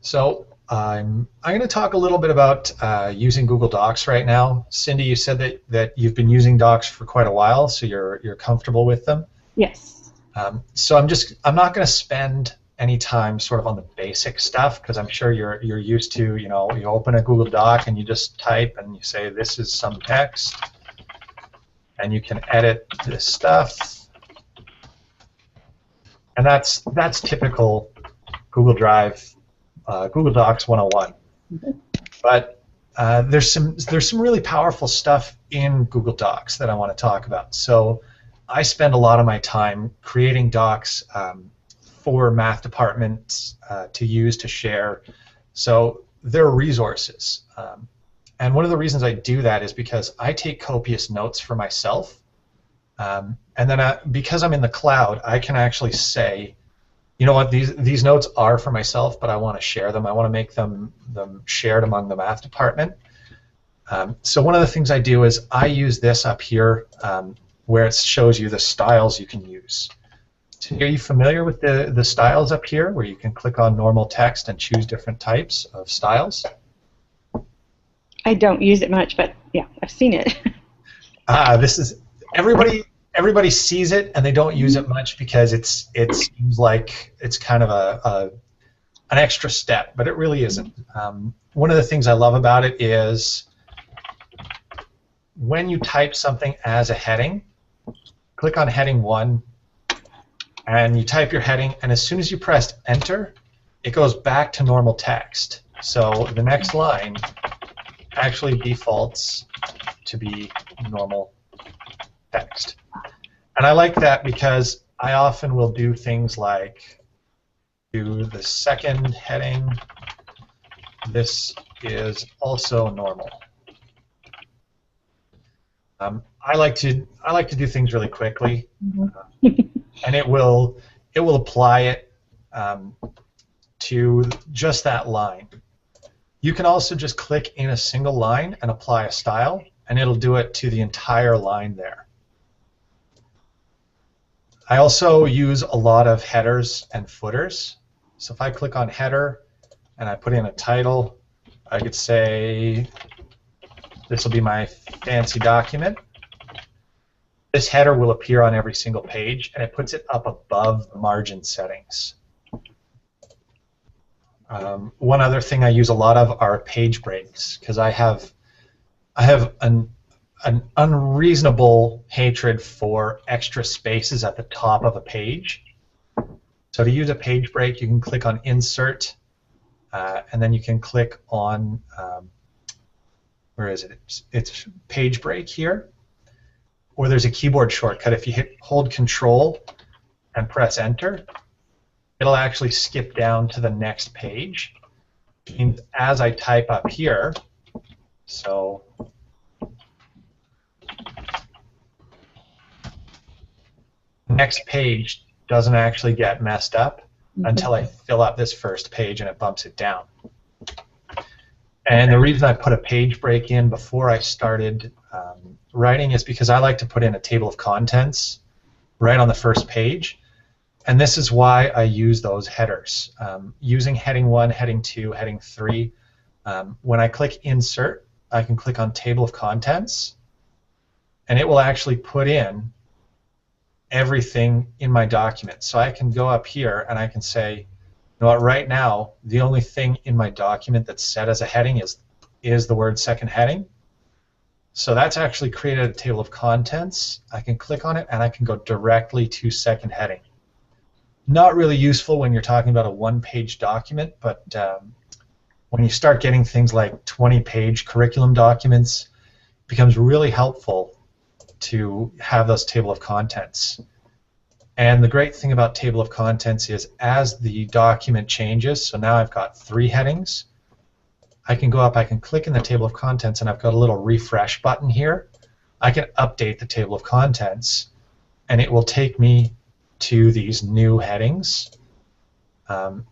So I'm going to talk a little bit about using Google Docs right now. Cindy, you said that you've been using Docs for quite a while, so you're comfortable with them. Yes. So I'm not going to spend any time sort of on the basic stuff because I'm sure you're used to, you open a Google Doc and you just type and you say this is some text, and you can edit this stuff, and that's typical Google Drive. Google Docs 101. But there's some really powerful stuff in Google Docs that I want to talk about. So I spend a lot of my time creating docs for math departments to use to share. So they're resources. And one of the reasons I do that is because I take copious notes for myself. And then because I'm in the cloud, I can actually say, you know what, these notes are for myself, but I want to share them. I want to make them shared among the math department. So one of the things I do is I use this up here where it shows you the styles you can use. So are you familiar with the styles up here where you can click on normal text and choose different types of styles? I don't use it much, but yeah, I've seen it. This is everybody sees it and they don't use it much because it seems like it's kind of an extra step, but it really isn't. One of the things I love about it is when you type something as a heading, click on heading 1 and you type your heading, and as soon as you press enter, it goes back to normal text. So the next line actually defaults to be normal text. And I like that because I often will do things like do the second heading, this is also normal. I like to do things really quickly, and it will apply it to just that line. You can also just click in a single line and apply a style, and it'll do it to the entire line there. I also use a lot of headers and footers. So if I click on header and I put in a title, I could say this will be my fancy document. This header will appear on every single page, and it puts it up above the margin settings. One other thing I use a lot of are page breaks, because I have an unreasonable hatred for extra spaces at the top of a page. So to use a page break, you can click on Insert, and then you can click on, where is it? It's Page Break here. Or there's a keyboard shortcut. If you hold Control and press Enter, it'll actually skip down to the next page. Which means as I type up here, so next page doesn't actually get messed up until I fill up this first page and it bumps it down. And the reason I put a page break in before I started writing is because I like to put in a table of contents right on the first page, and this is why I use those headers. Using heading 1, heading 2, heading 3, when I click Insert, I can click on Table of Contents, and it will actually put in everything in my document. So I can go up here and I can say, you know what, right now the only thing in my document that's set as a heading is the word second heading. So that's actually created a table of contents. I can click on it and I can go directly to second heading. Not really useful when you're talking about a one-page document, but when you start getting things like 20-page curriculum documents, it becomes really helpful to have those table of contents. And the great thing about table of contents is as the document changes, so now I've got 3 headings, I can go up, I can click in the table of contents, and I've got a little refresh button here. I can update the table of contents, and it will take me to these new headings, and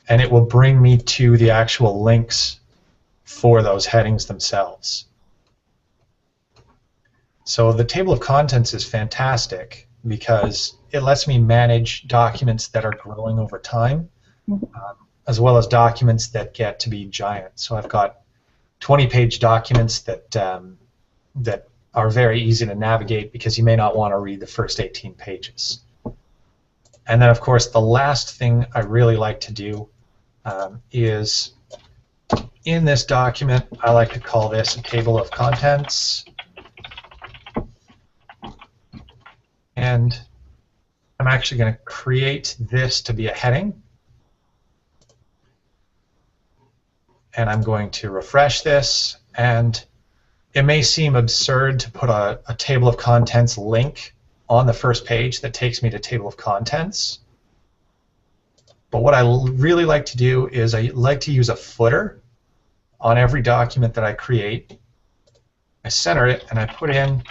it will bring me to the actual links for those headings themselves. So the table of contents is fantastic because it lets me manage documents that are growing over time. as well as documents that get to be giant. So I've got 20-page documents that that are very easy to navigate because you may not want to read the first 18 pages. And then, of course, the last thing I really like to do is in this document, I like to call this a table of contents. And I'm actually going to create this to be a heading. And I'm going to refresh this. And it may seem absurd to put a table of contents link on the first page that takes me to table of contents. But what I really like to do is I like to use a footer on every document that I create. I center it and I put in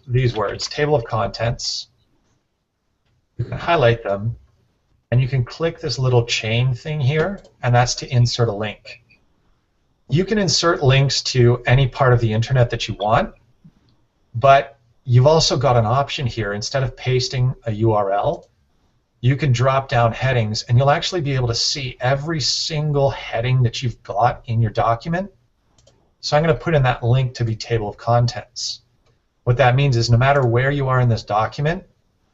these words, table of contents. You can highlight them and you can click this little chain thing here, and that's to insert a link. You can insert links to any part of the internet that you want, but you've also got an option here. Instead of pasting a URL, you can drop down headings, and you'll actually be able to see every single heading that you've got in your document. So I'm going to put in that link to be table of contents. What that means is no matter where you are in this document,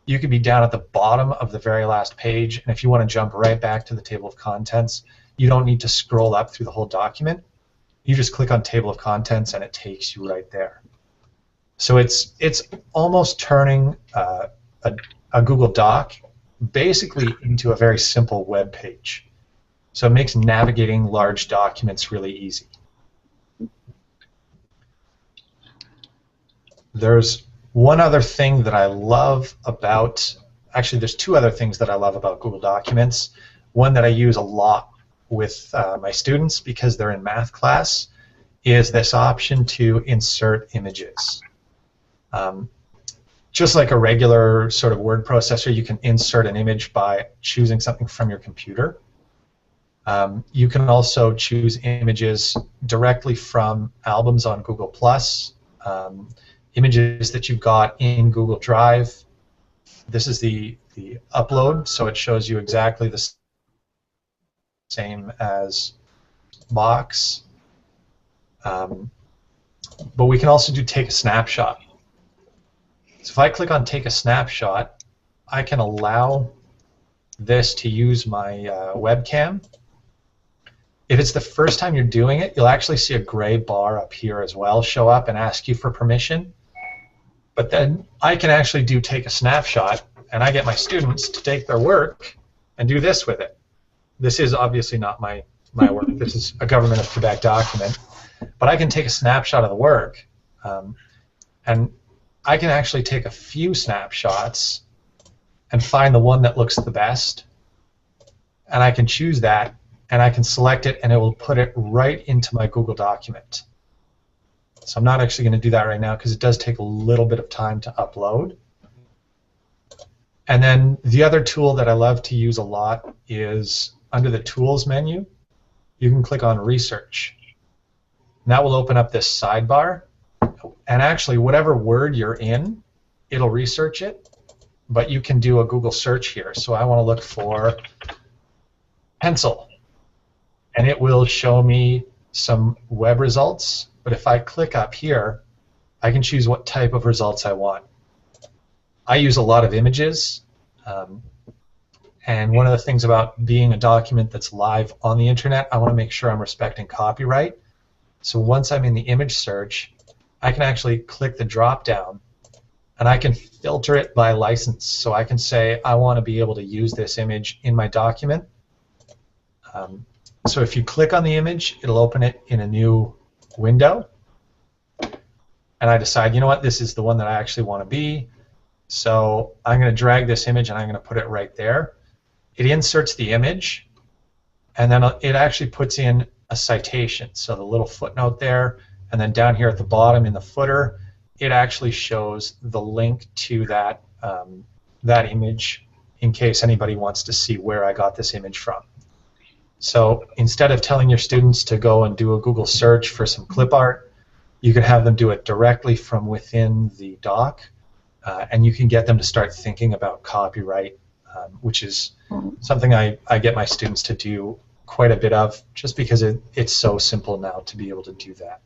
you could be down at the bottom of the very last page, and if you want to jump right back to the table of contents, you don't need to scroll up through the whole document. You just click on table of contents and it takes you right there. So it's almost turning a Google Doc basically into a very simple web page. So it makes navigating large documents really easy. There's one other thing that I love about, actually there's two other things that I love about Google Documents. One that I use a lot with my students because they're in math class is this option to insert images. Just like a regular sort of word processor, you can insert an image by choosing something from your computer. You can also choose images directly from albums on Google+, images that you've got in Google Drive. This is the upload, so it shows you exactly the same as Box. But we can also do take a snapshot. So if I click on take a snapshot, I can allow this to use my webcam. If it's the first time you're doing it, you'll actually see a gray bar up here as well show up and ask you for permission. But then I can actually do take a snapshot, and I get my students to take their work and do this with it. This is obviously not my work. This is a Government of Quebec document. But I can take a snapshot of the work, and I can actually take a few snapshots and find the one that looks the best, and I can choose that, and I can select it, and it will put it right into my Google document. So I'm not actually going to do that right now because it does take a little bit of time to upload. And then the other tool that I love to use a lot is under the Tools menu, you can click on Research. And that will open up this sidebar. And actually, whatever word you're in, it'll research it. But you can do a Google search here. So I want to look for pencil. And it will show me some web results. But if I click up here, I can choose what type of results I want. I use a lot of images. And one of the things about being a document that's live on the internet, I want to make sure I'm respecting copyright. So once I'm in the image search, I can actually click the drop down and I can filter it by license. So I can say I want to be able to use this image in my document. So if you click on the image, it'll open it in a new window. And I decide, you know what, this is the one that I actually want to be. So I'm going to drag this image and I'm going to put it right there. It inserts the image, and then it actually puts in a citation. So the little footnote there, and then down here at the bottom in the footer, it actually shows the link to that, that image in case anybody wants to see where I got this image from. So instead of telling your students to go and do a Google search for some clip art, you can have them do it directly from within the doc, and you can get them to start thinking about copyright which is something I get my students to do quite a bit of, just because it's so simple now to be able to do that.